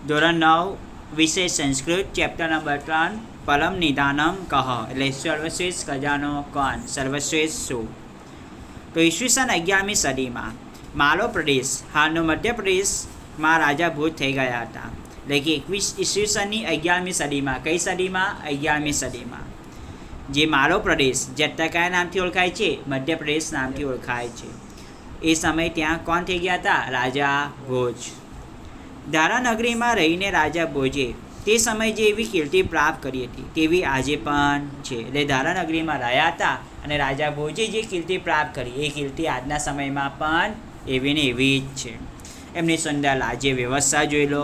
ધોરણ 9 વિષય Sanskrit chapter number 3 પરમ નિદાનમ કહ એટલે સર્વશ્રેષ્ઠ ખજાનો કોણ સર્વશ્રેષ્ઠ શું. તો ઈસવીસન 11મી સદીમાં માલો પ્રદેશ હાલનો મધ્યપ્રદેશમાં રાજા ભોજ થઈ ગયા હતા. એટલે કે ઈસવીસનની 11મી સદીમાં કઈ સદીમાં 11મી સદીમાં જે માલો પ્રદેશ જે અત્યારે કયા નામથી ઓળખાય છે મધ્યપ્રદેશ નામથી ઓળખાય છે એ સમયે ત્યાં કોણ થઈ ગયા હતા રાજા ભોજ. ધારાનગરીમાં રહીને રાજા ભોજે તે સમયે જે એવી કીર્તિ પ્રાપ્ત કરી હતી તેવી આજે પણ છે. એટલે ધારાનગરીમાં રહ્યા હતા અને રાજા ભોજે જે કીર્તિ પ્રાપ્ત કરી એ કીર્તિ આજના સમયમાં પણ એવી ને એવી જ છે. એમની સુંદર રાજ્ય વ્યવસ્થા જોઈ લો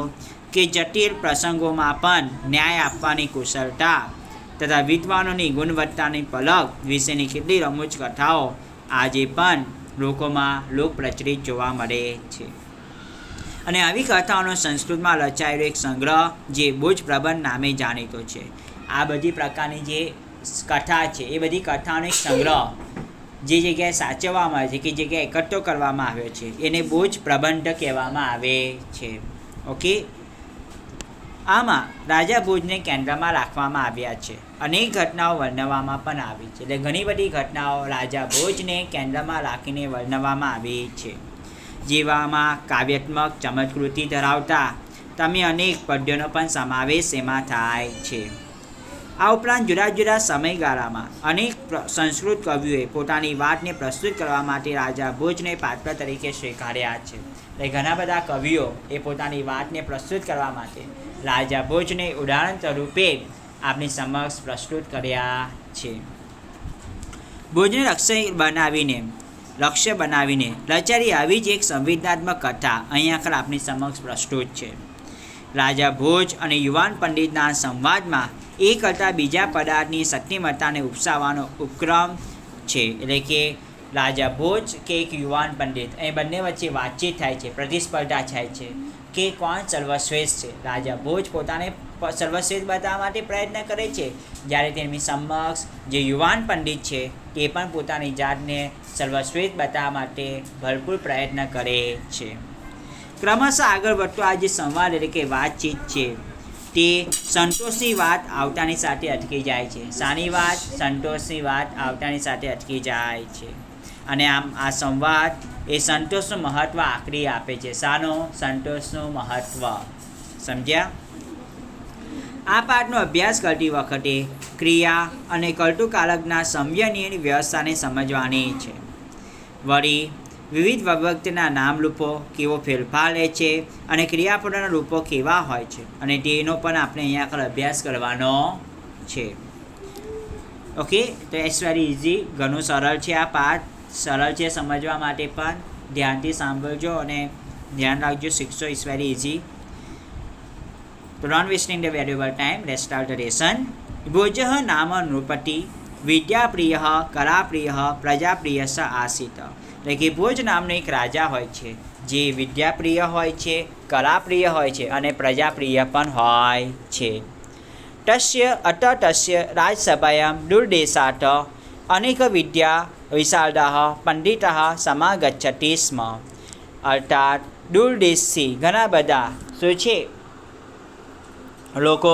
કે જટિલ પ્રસંગોમાં પણ ન્યાય આપવાની કુશળતા તથા વિદ્વાનોની ગુણવત્તાની પલક વિશેની કેટલી રમૂજ કથાઓ આજે પણ લોકોમાં લોકપ્રચલિત જોવા મળે છે. અને આવી કથાઓનો સંસ્કૃતમાં રચાયેલો એક સંગ્રહ જે ભોજ પ્રબંધ નામે જાણીતો છે. આ બધી પ્રકારની જે કથા છે એ બધી કથાઓનો એક સંગ્રહ જે જગ્યાએ સાચવવામાં આવે છે કે જગ્યાએ એકઠો કરવામાં આવ્યો છે એને ભોજ પ્રબંધ કહેવામાં આવે છે. ઓકે, આમાં રાજા ભોજને કેન્દ્રમાં રાખવામાં આવ્યા છે. અનેક ઘટનાઓ વર્ણવવામાં પણ આવી છે. એટલે ઘણી બધી ઘટનાઓ રાજા ભોજને કેન્દ્રમાં રાખીને વર્ણવવામાં આવી છે. જેવામાં કાવ્યાત્મક ચમત્કૃતિ ધરાવતા તમે અનેક પદ્યોનો પણ સમાવેશ એમાં થાય છે. આ ઉપરાંત જુદા જુદા સમયગાળામાં અનેક સંસ્કૃત કવિઓએ પોતાની વાતને પ્રસ્તુત કરવા માટે રાજા ભોજને પાત્ર તરીકે સ્વીકાર્યા છે. એટલે ઘણા બધા કવિઓ એ પોતાની વાતને પ્રસ્તુત કરવા માટે રાજા ભોજને ઉદાહરણ સ્વરૂપે આપણી સમક્ષ પ્રસ્તુત કર્યા છે. ભોજને લક્ષ્ય બનાવીને રચાયેલી આવી જ એક સંવેદનાત્મક કથા અહીં આગળ આપણી સમક્ષ પ્રસ્તુત છે. રાજા ભોજ અને યુવાન પંડિતના સંવાદમાં એક કરતાં બીજા પદાર્થની શક્તિમત્તાને ઉપસાવવાનો ઉપક્રમ છે. એટલે કે રાજા ભોજ કે એક યુવાન પંડિત એ બંને વચ્ચે વાતચીત થાય છે, પ્રતિસ્પર્ધા થાય છે કે કોણ સર્વશ્રેષ્ઠ છે. રાજા ભોજ પોતાને સર્વશ્રેષ્ઠ બતાવવા માટે પ્રયત્ન કરે છે, જ્યારે તેમની સમક્ષ જે યુવાન પંડિત છે તે પણ પોતાની જાતને સર્વશ્રેષ્ઠ બતાવવા માટે ભરપૂર પ્રયત્ન કરે છે. ક્રમશઃ આગળ વધતો આ જે સંવાદ એટલે કે વાતચીત છે તે સંતોષની વાત આવતાની સાથે અટકી જાય છે. શાની વાત? સંતોષની વાત આવતાની સાથે અટકી જાય છે. અને આમ આ સંવાદ એ સંતોષનું મહત્ત્વ આખરી આપે છે. શાનો? સંતોષનું મહત્ત્વ. સમજ્યા? આ પાઠનો અભ્યાસ કરતી વખતે ક્રિયા અને કલ્ટુકાલકના સમયની વ્યવસ્થાને સમજવાની છે. વળી વિવિધ વિભક્તિના નામરૂપો કેવો ફેરફાર લે છે અને ક્રિયાપદોના રૂપો કેવા હોય છે અને તેનો પણ આપણે અહીંયા આગળ અભ્યાસ કરવાનો છે. ઓકે, તો ઇટ્સ વેરી ઇઝી. ઘણું સરળ છે આ પાઠ, સરળ છે સમજવા માટે પણ. ધ્યાનથી સાંભળજો અને ધ્યાન રાખજો, શીખશો. It's very easy. So not wasting the valuable time, let's start the lesson. ભોજઃ નામ નૃપતિ વિદ્યાપ્રિય કલાપ્રિય પ્રજાપ્રિય સ આસિત. એટલે કે ભોજ નામનો એક રાજા હોય છે જે વિદ્યાપ્રિય હોય છે, કલાપ્રિય હોય છે અને પ્રજાપ્રિય પણ હોય છે. તસ્ય રાજસભાયામ દુર્દેશાત અનેક વિદ્યા વિશારદાઃ પંડિતઃ સમાગચ્છતિ સ્મ. અર્થાત દૂરદેશથી ઘણા બધા શું છે લોકો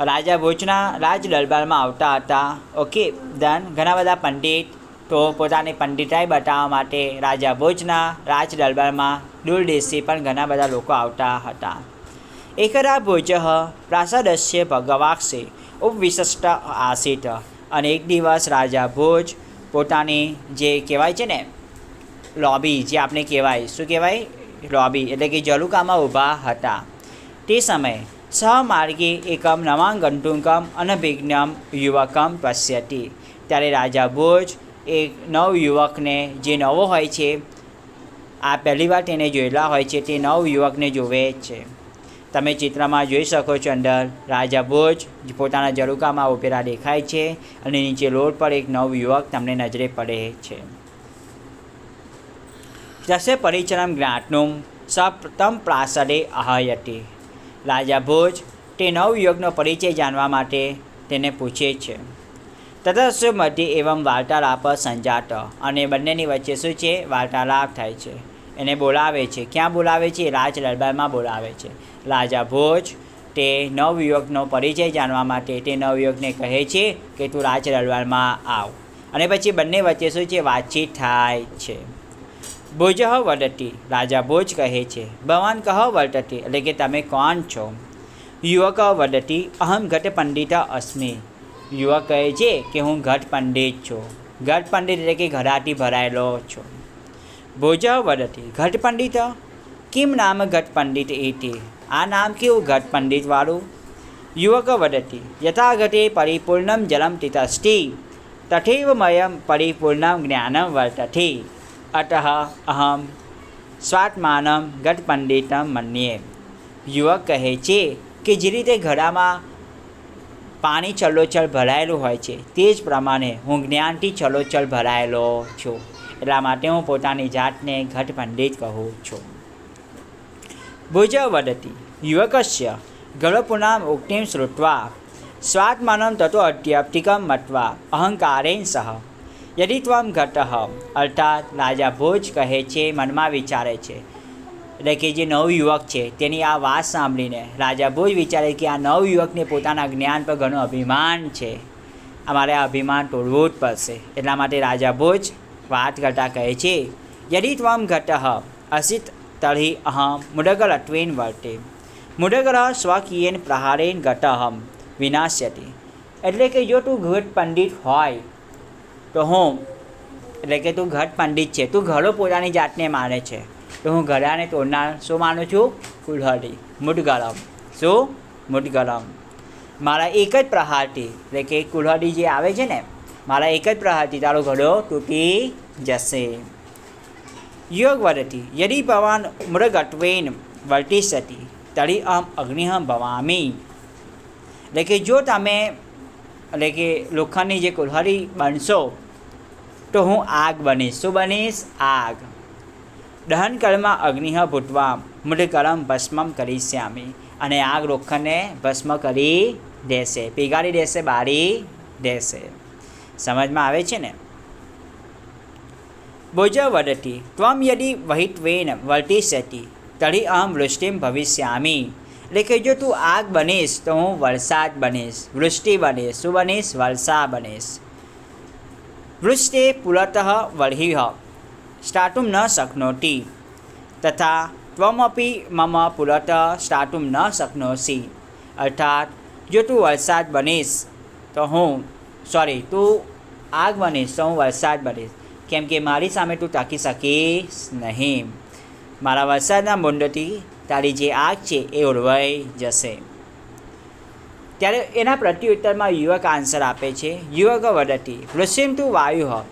રાજા ભોજના રાજ દરબારમાં આવતા હતા. ઓકે, ધન ઘણા બધા પંડિત તો પોતાની પંડિતાઈ બતાવવા માટે રાજા ભોજના રાજ દરબારમાં દૂરદેશથી પણ ઘણા બધા લોકો આવતા હતા. એકદા ભોજ પ્રાસાદસ્ય ભગવાક્ષે ઉપવિશિષ્ટ આસીત. અને એક દિવસ રાજા ભોજ પોતાની જે કહેવાય છે ને લોબી, જે આપણે કહેવાય શું કહેવાય લોબી એટલે કે જલુકામાં ઊભા હતા. તે સમયે સહમાર્ગે એકમ નવાંગંતુકમ અનભિજ્ઞમ યુવકમ પશ્યતિ. ત્યારે રાજા ભોજ એક નવ યુવકને જે નવો હોય છે, આ પહેલી વાર તેને જોયેલા હોય છે, તે નવ યુવકને જોવે છે. તમે ચિત્રમાં જોઈ શકો છો અંદર રાજા ભોજ પોતાના જરુકામાં ઉભેલા દેખાય છે અને નીચે રોડ પર એક નવ યુવક તમને નજરે પડે છે. તસ્ય પરિચરમ જ્ઞાતનુમ સપ્તમ પ્રાસદે આહયતિ. રાજા ભોજ તે નવ યુવકનો પરિચય જાણવા માટે તેને પૂછે છે. તથસ્ય મધ્ય એવમ વાર્તાલાપ સંજાત. અને બંનેની વચ્ચે શું છે? વાર્તાલાપ થાય છે. એને બોલાવે છે. ક્યાં બોલાવે છે? રાજ દરબારમાં બોલાવે છે. રાજા ભોજ તે નવયુવકનો પરિચય જાણવા માટે તે નવયુવકને કહે છે કે તું રાજ દરબારમાં આવ. અને પછી બંને વચ્ચે શું છે? વાતચીત થાય છે. ભોજ વદતી, રાજા ભોજ કહે છે. ભવાન કહ વર્તતે, એટલે કે તમે કોણ છો? યુવક વદતી, અહમ ઘટ પંડિત અસ્મિ. યુવક કહે છે કે હું ઘટ પંડિત છું. ઘટ પંડિત એટલે કે ઘડાથી ભરાયેલો છું. ભોજ વદતી, ઘટ પંડિત કિમ નામ ઘટ પંડિત ઇતિ. આ નામ કેવું ઘટ પંડિત વાળું? યુવક વદતી, યથા ઘટે પરિપૂર્ણમ જલમ તિતષ્ટિ તથૈવ મયમ પરિપૂર્ણમ જ્ઞાનમ વર્તતે અતઃ અહમ સ્વાત્માનમ ઘટ પંડિતમ મન્યે. યુવક કહે છે કે જે રીતે ઘડામાં પાણી છલોછલ ભરાયેલું હોય છે તે જ પ્રમાણે હું જ્ઞાનથી છલોછલ ભરાયેલો છું. એટલા માટે હું પોતાની જાતને ઘટ પંડિત કહું છું. ભુજ વદતી, યુવકસ્ય ગળપુનામ ઉક્તિમ શ્રુત્વા સ્વાત્માનમ તતો અધ્યાપ્તિકમ મત્વા અહંકારેણ સહ યદિ ત્વમ ઘટઃ. અર્થાત રાજા ભોજ કહે છે, મનમાં વિચારે છે, એટલે કે જે નવયુવક છે તેની આ વાત સાંભળીને રાજા ભોજ વિચારે કે આ નવયુવકને પોતાના જ્ઞાન પર ઘણું અભિમાન છે. અમારે આ અભિમાન તોડવું જ પડશે. એટલા માટે રાજા ભોજ વાત કરતાં કહે છે, યદિ ત્વમ ઘટઃ અસિત તર્હિ અહમ મુદગલત્વેન વર્તે. મુદગલ સ્વકીયેન પ્રહારેણ ઘટઃ વિનાશ્યતિ. એટલે કે જો તું ઘટ પંડિત હોય તો હું, એટલે કે તું ઘટ પંડિત છે, તું ઘડો પોતાની જાતને માને છે, તો હું ઘડાને તોડનાર શું માનું છું? કુલ્હાડી, મુદગલમ. શું? મુદગલમ. મારા એક જ પ્રહારથી, એટલે કે કુલ્હાડી જે આવે છે ને, મારા એક જ પ્રહારથી તારો ઘડો તૂટી જશે. યોગ વદતી, યદિ ભવાન મૃગત્વેન વર્તિષ્યતિ તર્હિ અહમ અગ્નિઃ ભવામિ. એટલે કે જો તમે, એટલે કે લોખંડની જે કુલ્હાડી બનશો તો હું આગ બનીશ. શું બનીશ? આગ. દહન કર્મમાં અગ્નિઃ ભૂત્વા મૃગકલમ ભસ્મમ કરીશ્યામિ. અને આગ લોખંડને ભસ્મ કરી દેશે, પીગાળી દેશે, બાળી દેશે. સમજમાં આવે છે ને? ભોજ વદતી, ત્વમ યદિ વહિત્વેન વર્તિષ્યતિ તર્હિ અહમ વૃષ્ટિમ ભવિષ્યામિ. એટલે કે જો તું આગ બનીશ તો હું વરસાદ બનીશ, વૃષ્ટિ બનીશ. શું બનીશ? વરસાદ બનીશ. વૃષ્ટિ પુરતઃ વર્હિઃ સ્ટાતુમ ન શક્નોતિ તથા ત્વમપી મમ પુરતઃ સ્ટાતુમ ન શક્નોસી. અર્થાત જો તું વરસાદ બનીશ તો હું, તું આગ બનીશ તો હું વરસાદ બનીશ, કેમ કે મારી સામે તું તાકી શકીશ નહીં. મારા વરસાદના બુંદથી તારી જે આગ છે એ ઓલવાઈ જશે. ત્યારે એના પ્રત્યુત્તરમાં યુવક આન્સર આપે છે. યુવક વદતી, વૃષ્ટિમ તું વાયુ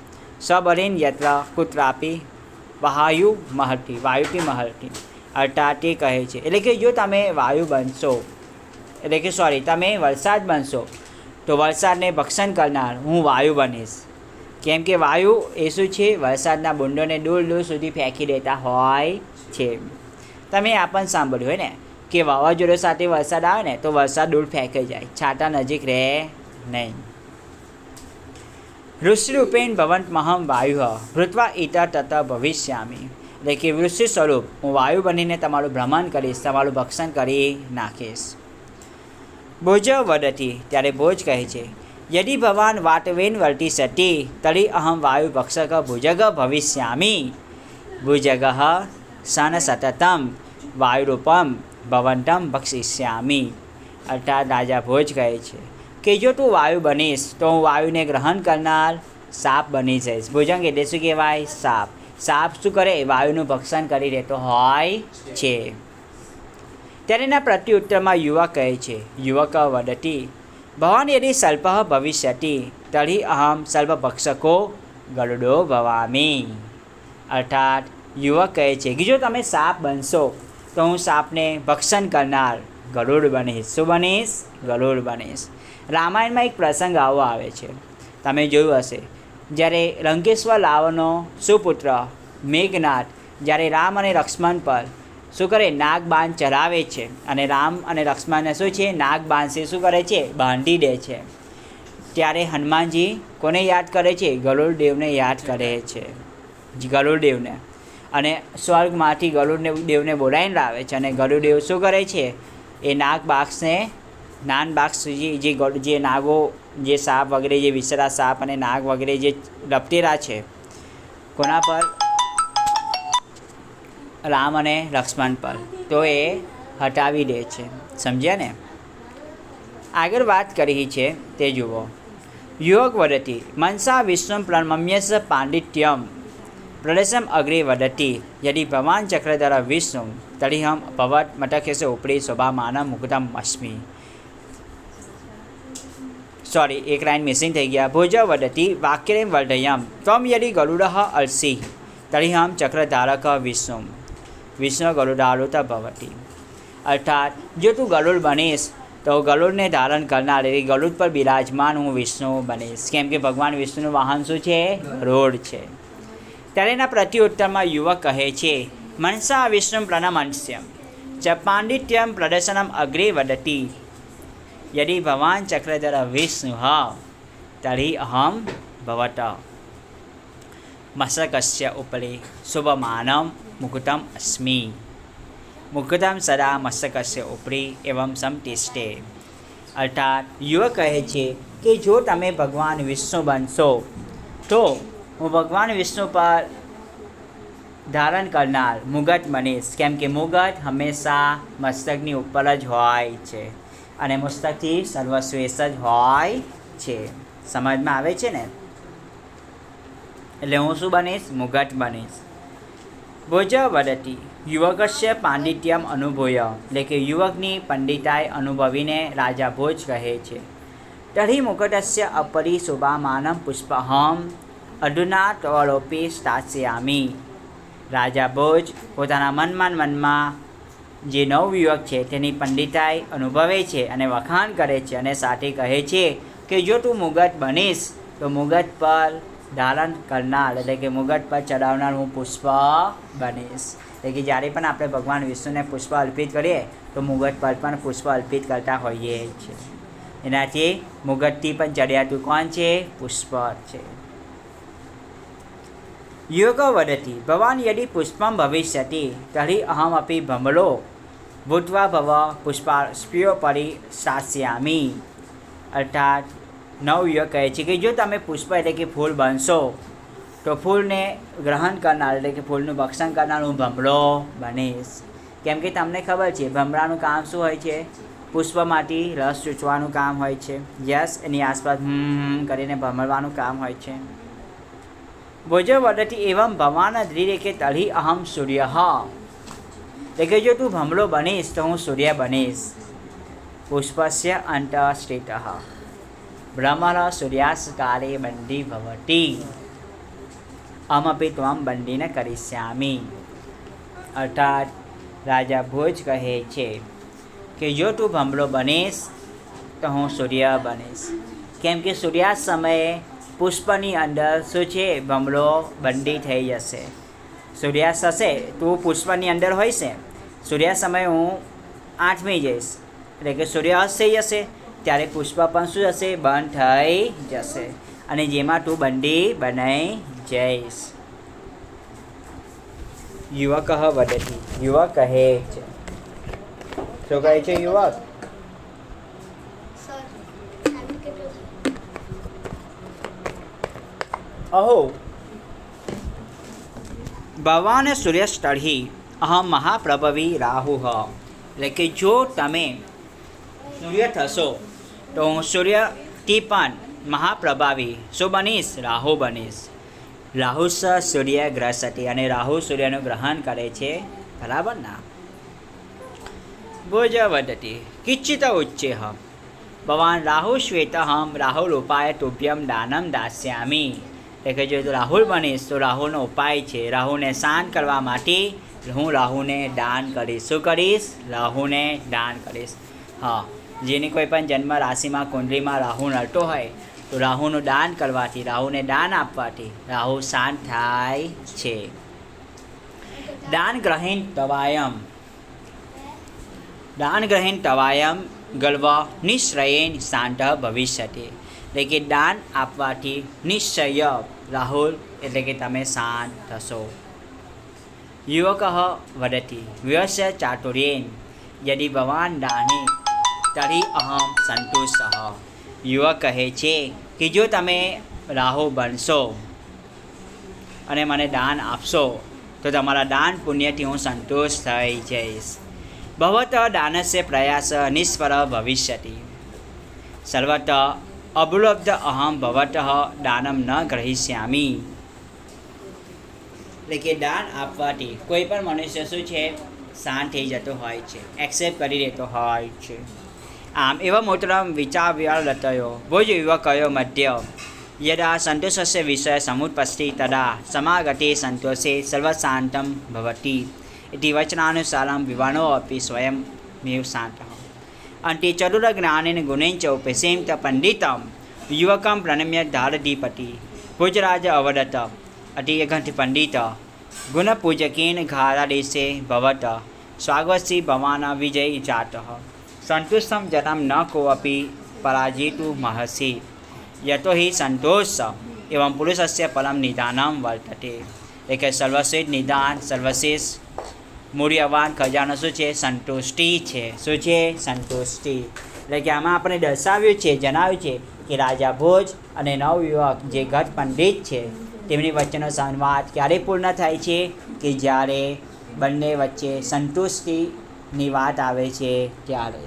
સબરેન યત્ર કુત્રાપી વાયુ મહર્તિ. વાયુથી મહર્તિ. અર્થાત તે કહે છે, એટલે કે જો તમે વાયુ બનશો, એટલે કે તમે વરસાદ બનશો તો વરસાદને ભક્ષણ કરનાર હું વાયુ બનીશ. કેમ કે વાયુ એ શું છે? વરસાદના બુંદોને દૂર દૂર સુધી ફેંકી દેતા હોય છે. તમે આ પણ સાંભળ્યું હોય ને કે વાવાઝોડા સાથે વરસાદ આવે ને તો વરસાદ દૂર ફેંકાઈ જાય, છાંટા નજીક રહે નહીં. વૃષ્ટિરૂપેણ ભવન્તમહં વાયુ ભૂત્વા ઇતર તત ભવિષ્યામિ. એટલે કે વૃષ્ટિ સ્વરૂપ હું વાયુ બનીને તમારું ભ્રમણ કરીશ, તમારું ભક્ષણ કરી નાખીશ. ભોજ વદતી, ત્યારે ભોજ કહે છે, યદિ ભવાન વાટવેન વર્તિષ્યતિ તર્હિ અહમ વાયુ ભક્ષક ભુજગ ભવિષ્યામિ. ભુજગ સન સતતમ વાયુરૂપમ ભવંતમ ભક્ષિષ્યામિ. અર્થાત રાજા ભોજ કહે છે કે જો તું વાયુ બનીશ તો હું વાયુને ગ્રહણ કરનાર સાપ બની જઈશ. ભુજંગ એટલે શું કહેવાય? સાપ. સાપ શું કરે? વાયુનું ભક્ષણ કરી દેતો હોય છે. ત્યારે એના પ્રત્યુત્તરમાં યુવક કહે છે, યુવક વદતી, ભવાન યદિ સલ્પઃ ભવિષ્યતિ તર્હિ અહમ સલ્પભક્ષકો ગરુડો ભવામિ. અર્થાત યુવક કહે છે કે જો તમે સાપ બનશો તો હું સાપને ભક્ષણ કરનાર ગરુડ બનીશ. શું બનીશ? ગરુડ બનીશ. રામાયણમાં એક પ્રસંગ આવો આવે છે, તમે જોયું હશે. જ્યારે લંકેશ્વર રાવણનો સુપુત્ર મેઘનાદ જ્યારે રામ અને લક્ષ્મણ પર શું કરે? નાગબાણ ચલાવે છે અને રામ અને લક્ષ્મણને શું છે? નાગબાણથી શું કરે છે? બાંધી દે છે. ત્યારે હનુમાનજી કોને યાદ કરે છે? ગરુડદેવને યાદ કરે છે. ગરુડદેવને. અને સ્વર્ગમાંથી ગરુડ દેવને બોલાવીને લાવે છે અને ગરુડ દેવ શું કરે છે, એ નાગ બાક્ષને જે નાગો, જે સાપ વગેરે, જે વિસરા સાપ અને નાગ વગેરે જે લપટેરા છે કોના પર, રામ અને લક્ષ્મણ પર, તો એ હટાવી દે છે. સમજ્યા ને? આગળ વાત કરી છે તે જુઓ. યોગ વદતી મનસા વિષ્ણુ પ્રણમ્યસ પાંડિત્યમ પ્રદર્શમ અગ્રે વદતી યદિ ભવાન ચક્રધર વિષ્ણુ તરિહમ ભવત મટકેશે ઉપરી શોભામાનમ મુકુટમ અસ્મિ. સોરી, એક લાઇન મિસિંગ થઈ ગયા. ભુજ વદતી વાક્યરેમ વર્ધયમ ત્વમ યદિ ગરુડ અલસી તરિહમ ચક્રધારક વિષ્ણુ વિષ્ણુ ગરુડારુત ભવતી. અર્થાત જો તું ગરુડ બનીશ તો ગરુડને ધારણ કરનાર એટલે ગરુડ પર બિરાજમાન હું વિષ્ણુ બનીશ. કેમ કે ભગવાન વિષ્ણુનું વાહન શું છે? ગરુડ છે. ત્યારે એના પ્રત્યુત્તરમાં યુવક કહે છે, મનસા વિષ્ણુ પ્રણમસ્યમ ચ પાંડિત્યમ પ્રદર્શનમ અગ્રે વદતી યદિ ભવાન ચક્રધર વિષ્ણુ તર્હિ અહમ ભવત મસ્તકસ્ય ઉપરી શુભમાનમ મુકુટમ અસ્મિ. મુકુટમ સદા મસ્તકસ્ય ઉપરી એવમ સમતિષ્ઠે. અર્થાત યુવક કહે છે કે જો તમે ભગવાન વિષ્ણુ બનશો તો હું ભગવાન વિષ્ણુ પર ધારણ કરનાર મુગટ બનીશ. કેમ કે મુગટ હંમેશા મસ્તકની ઉપર જ હોય છે અને મસ્તકથી સર્વશ્રેષ્ઠ જ હોય છે. સમજમાં આવે છે ને? એટલે હું શું બનીશ? મુગટ બનીશ. ભોજ વદતી યુવકસ્ય પાંડિત્યમ અનુભૂય એટલે કે યુવકની પંડિતાઈ અનુભવીને રાજા ભોજ કહે છે, તર્હિ મુકટસ્ય અપરી શોભામાનમ પુષ્પહમ અધુના તવલોપી સ્થાસ્યામી. રાજા ભોજ પોતાના મનમાં જે નવયુવક છે તેની પંડિતાઈ અનુભવે છે અને વખાણ કરે છે અને સાથે કહે છે કે જો તું મુગટ બનીશ તો મુગટ પર ધારણ કરનાર એટલે કે મુગટ પર ચડાવનાર હું પુષ્પ બનીશ. એટલે કે જ્યારે પણ આપણે ભગવાન વિષ્ણુને પુષ્પ અર્પિત કરીએ તો મુગટ પર પણ પુષ્પ અર્પિત કરતા હોઈએ છીએ. એનાથી મુગટથી પણ ચડ્યાતું કોણ છે? પુષ્પ છે. યોગ વદતી ભવાન યદિ પુષ્પમ ભવિષ્યતિ તર્હિ અહમ અપી ભમલો ભૂત્વા ભવ પુષ્પાસ્યોપરી સ્થાસ્યામી. અર્થાત નવયુવક કહે છે કે જો તમે પુષ્પ એટલે કે ફૂલ બનશો તો ફૂલને ગ્રહણ કરનાર એટલે કે ફૂલનું ભક્ષણ કરનાર હું ભમરો બનીશ. કેમ કે તમને ખબર છે ભમરાનું કામ શું હોય છે? પુષ્પમાંથી રસ ચૂસવાનું કામ હોય છે. યસ, એની આસપાસ કરીને ભમરવાનું કામ હોય છે. ભોજ વદતી એવમ ભવાન ધ્રિરેકે તર્હિ અહમ સૂર્ય. એટલે કે જો તું ભમરો બનીશ તો હું સૂર્ય બનીશ. પુષ્પસ્ય અંત સ્થિત ભ્રમર સૂર્યાસ્કારે બંધી ભવતી અમપી ત્વમ બંધીન કરિષ્યામી. અર્થાત રાજા ભોજ કહે છે કે જો તું ભમરો બનીશ તો હું સૂર્ય બનીશ. કેમ કે સૂર્યાસ્ત સમયે પુષ્પની અંદર શું છે? ભમરો બંધી થઈ જશે. સૂર્યાસ્ત હશે તો પુષ્પની અંદર હોય છે. સૂર્યાસ્ત સમયે હું આઠમી જઈશ એટલે કે સૂર્યાસ્ત થઈ જશે ત્યારે પુષ્પ પણ શું જશે? બંધ થઈ જશે અને જેમાં તું બંદી બનાઈ જઈશ. યુવક વદતી યુવક કહે છે. શું કહે છે યુવક? અહો ભવાન સૂર્યસ્તર્હિ અહમ મહાપ્રભવી રાહુ. એટલે કે જો તમે સૂર્ય થશો તો હું સૂર્યથી પણ મહાપ્રભાવી શું બનીશ? રાહુ બનીશ. રાહુ સૂર્ય ગ્રસતી અને રાહુ સૂર્યનું ગ્રહણ કરે છે. બરાબર ના? ભોજ વદતી કિંચિત ઉચ્ચેહ ભવાન રાહુ શ્વેતહમ રાહુલ ઉપાય તુભ્યમ દાનમ દાસ્યામી. એટલે કે જો રાહુલ બનીશ તો રાહુલનો ઉપાય છે. રાહુને શાંત કરવા માટે હું રાહુને દાન કરીશ. શું કરીશ? રાહુને દાન કરીશ. જેની કોઈ પણ જન્મ રાશિમાં કુંડલીમાં રાહુ નડતો હોય તો રાહુનું દાન કરવાથી, રાહુને દાન આપવાથી રાહુ શાંત થાય છે. દાન ગ્રહીન તવાયમ ગલ્વ નિશ્ચયેન શાંત ભવિષ્યતિ. એટલે કે દાન આપવાથી નિશ્ચય રાહુલ એટલે કે તમે શાંત થશો. युवकः वदति व्यस्य चातुर्येन यदि भवान् दाने तर्हि अहं सन्तुष्टः। યુવક કહે છે કે જો તમે રાહુ બનશો અને મને દાન આપશો તો તમારા દાન પુણ્યથી હું સંતોષ થઈ જઈશ. ભવતઃ દાનસ્ય પ્રયાસ નિષ્ફળ ભવિષ્યતિ સર્વતઃ અબુલબ્ધ અહમ ભવતઃ દાનમ ન ગ્રહિષ્યામિ. એટલે કે દાન આપવાથી કોઈ પણ મનુષ્ય શું છે શાંત થઈ જતો હોય છે, એક્સેપ્ટ કરી લેતો હોય છે. આમ એવા મોટરામ વિચાર લતયો ભોજ યુવકયો મધ્ય યદા સંતોષસ્ય વિષય સમુત્પત્તિ તદા સમાગતે સંતોષે સર્વશાંતમ ભવતિ ઇતિ વચનાનુસારમ વિવાણો અપી સ્વયંમેવ શાંતઃ. અંતે ચતુર્જ્ઞાનેન ગુણેન ચ ઉપસેમ ત પંડિતમ યુવકમ પ્રણમ્ય ધારધીપતિ ભુજરાજ અવદત અતિઘંટ પંડિત ગુણપૂજકેન ઘારાદેશે ભવત સ્વાગવસી ભવાન વિજય જાતઃ. સંતુષ્ટમ જનમ ન કોપી પરાજેતુ મહર્ષિ યતો હિ સંતોષ એવં પુરુષસ્ય પરમ નિદાનમ વર્તતે. એટલે કે સર્વશ્રેષ્ઠ નિદાન, સર્વશ્રેષ્ઠ મૂલ્યવાન ખજાનો શું છે? સંતુષ્ટિ છે. શું છે? સંતુષ્ટિ. એટલે કે આમાં આપણે દર્શાવ્યું છે, જણાવ્યું છે કે રાજા ભોજ અને નવયુવક જે ઘટ પંડિત છે તેમની વચ્ચેનો સંવાદ ક્યારે પૂર્ણ થાય છે? કે જ્યારે બંને વચ્ચે સંતુષ્ટિની વાત આવે છે ત્યારે.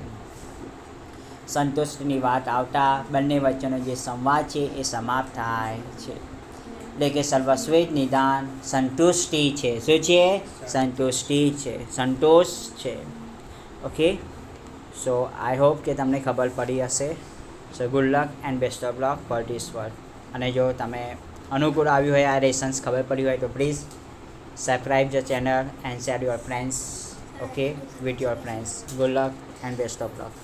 સંતુષ્ટિની વાત આવતા બંને વચ્ચેનો જે સંવાદ છે એ સમાપ્ત થાય છે. એટલે કે સર્વશ્રેષ્ઠ નિદાન સંતુષ્ટિ છે. શું છે? સંતુષ્ટિ છે, સંતોષ છે. ઓકે, સો આઈ હોપ કે તમને ખબર પડી હશે. સો good luck and best of luck for this work. અને જો તમે અનુકૂળ આવ્યું હોય, આ લેસન્સ ખબર પડી હોય તો please subscribe the channel and share your friends. Okay, with your friends. Good luck and best of luck.